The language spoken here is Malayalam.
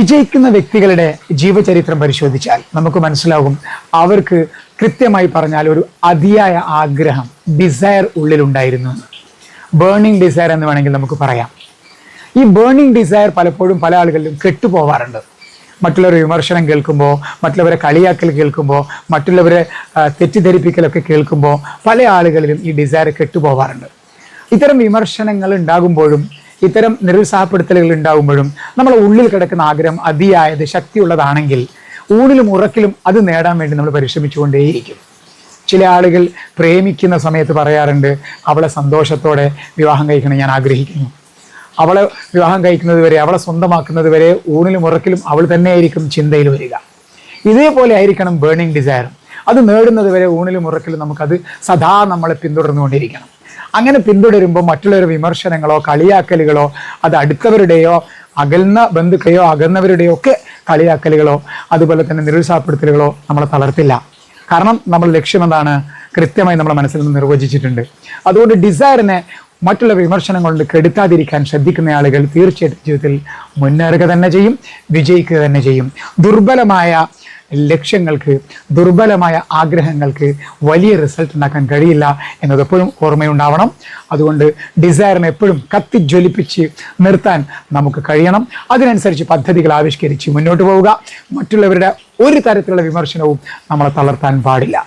വിജയിക്കുന്ന വ്യക്തികളുടെ ജീവചരിത്രം പരിശോധിച്ചാൽ നമുക്ക് മനസ്സിലാകും അവർക്ക് കൃത്യമായി പറഞ്ഞാൽ ഒരു അതിയായ ആഗ്രഹം, ഡിസയർ ഉള്ളിലുണ്ടായിരുന്നു. ബേണിംഗ് ഡിസയർ എന്ന് വേണമെങ്കിൽ നമുക്ക് പറയാം. ഈ ബേണിംഗ് ഡിസയർ പലപ്പോഴും പല ആളുകളിലും കെട്ടുപോവാറുണ്ട്. മറ്റുള്ളവരെ വിമർശനം കേൾക്കുമ്പോൾ, മറ്റുള്ളവരെ കളിയാക്കൽ കേൾക്കുമ്പോൾ, മറ്റുള്ളവരെ തെറ്റിദ്ധരിപ്പിക്കലൊക്കെ കേൾക്കുമ്പോൾ പല ആളുകളിലും ഈ ഡിസയർ കെട്ടുപോവാറുണ്ട്. ഇത്തരം വിമർശനങ്ങൾ ഉണ്ടാകുമ്പോഴും ഇത്തരം നിരുത്സാഹപ്പെടുത്തലുകൾ ഉണ്ടാകുമ്പോഴും നമ്മുടെ ഉള്ളിൽ കിടക്കുന്ന ആഗ്രഹം അതിയായത് ശക്തിയുള്ളതാണെങ്കിൽ ഊണിലും ഉറക്കിലും അത് നേടാൻ വേണ്ടി നമ്മൾ പരിശ്രമിച്ചുകൊണ്ടേയിരിക്കും. ചില ആളുകൾ പ്രേമിക്കുന്ന സമയത്ത് പറയാറുണ്ട്, അവളെ സന്തോഷത്തോടെ വിവാഹം കഴിക്കണം ഞാൻ ആഗ്രഹിക്കുന്നു. അവളെ വിവാഹം കഴിക്കുന്നത് വരെ, അവളെ സ്വന്തമാക്കുന്നത് വരെ ഊണിലും ഉറക്കിലും അവൾ തന്നെയായിരിക്കും ചിന്തയിൽ വരിക. ഇതേപോലെ ആയിരിക്കണം ബേണിംഗ് ഡിസയറും. അത് നേടുന്നത് വരെ ഊണിലും ഉറക്കിലും നമുക്കത് സദാ നമ്മളെ പിന്തുടർന്നുകൊണ്ടിരിക്കണം. അങ്ങനെ പിന്തുടരുമ്പോൾ മറ്റുള്ളവരുടെ വിമർശനങ്ങളോ കളിയാക്കലുകളോ, അത് അടുത്തവരുടെയോ അകന്ന ബന്ധുക്കളെയോ അകന്നവരുടെയോ ഒക്കെ കളിയാക്കലുകളോ അതുപോലെ തന്നെ നിരുത്സാഹപ്പെടുത്തലുകളോ നമ്മളെ തളർത്തില്ല. കാരണം നമ്മുടെ ലക്ഷ്യം എന്താണ്? കൃത്യമായി നമ്മുടെ മനസ്സിൽ നിന്ന് നിർവചിച്ചിട്ടുണ്ട്. അതുകൊണ്ട് ഡിസയറിനെ മറ്റുള്ള വിമർശനം കൊണ്ട് കെടുത്താതിരിക്കാൻ ശ്രദ്ധിക്കുന്ന ആളുകൾ തീർച്ചയായിട്ടും ജീവിതത്തിൽ മുന്നേറുക തന്നെ ചെയ്യും, വിജയിക്കുക തന്നെ ചെയ്യും. ദുർബലമായ ലക്ഷ്യങ്ങൾക്ക്, ദുർബലമായ ആഗ്രഹങ്ങൾക്ക് വലിയ റിസൾട്ട് ഉണ്ടാക്കാൻ കഴിയില്ല എന്നത് എപ്പോഴും ഓർമ്മയുണ്ടാവണം. അതുകൊണ്ട് ഡിസയറിനെ എപ്പോഴും കത്തിജ്വലിപ്പിച്ച് നിർത്താൻ നമുക്ക് കഴിയണം. അതിനനുസരിച്ച് പദ്ധതികൾ ആവിഷ്കരിച്ച് മുന്നോട്ട് പോവുക. മറ്റുള്ളവരുടെ ഒരു തരത്തിലുള്ള വിമർശനവും നമ്മളെ തളർത്താൻ പാടില്ല.